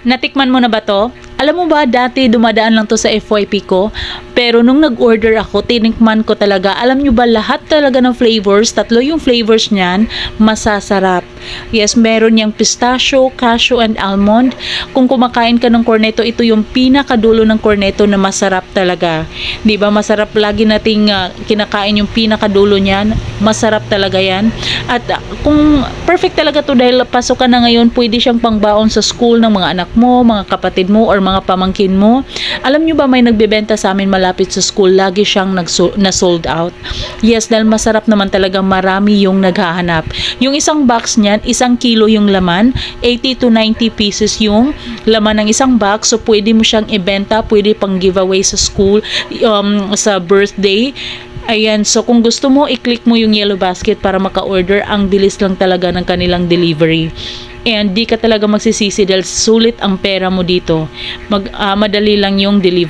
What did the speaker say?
Natikman mo na ba to? Alam mo ba, dati dumadaan lang to sa FYP ko, pero nung nag-order ako, tinikman ko talaga. Alam nyo ba, lahat talaga ng flavors, 3 yung flavors niyan, masasarap. Yes, meron niyang pistachio, cashew, and almond. Kung kumakain ka ng cornetto, ito yung pinakadulo ng cornetto na masarap talaga. Di ba, masarap lagi nating kinakain yung pinakadulo niyan. Masarap talaga yan. At kung perfect talaga to dahil pasok ka na ngayon, pwede siyang pangbaon sa school ng mga anak mo, mga kapatid mo, or mga pamangkin mo. Alam nyo ba, may nagbebenta sa amin malapit sa school, lagi siyang na sold out. Yes, dahil masarap naman talaga, marami yung naghahanap. Yung isang box niyan, 1 kilo yung laman, 80 to 90 pieces yung laman ng isang box, so pwede mo siyang ibenta, pwede pang giveaway sa school, sa birthday. Ayan, so kung gusto mo, i-click mo yung yellow basket para maka-order. Ang bilis lang talaga ng kanilang delivery. And di ka talaga magsisisi dahil sulit ang pera mo dito. Madali lang yung delivery.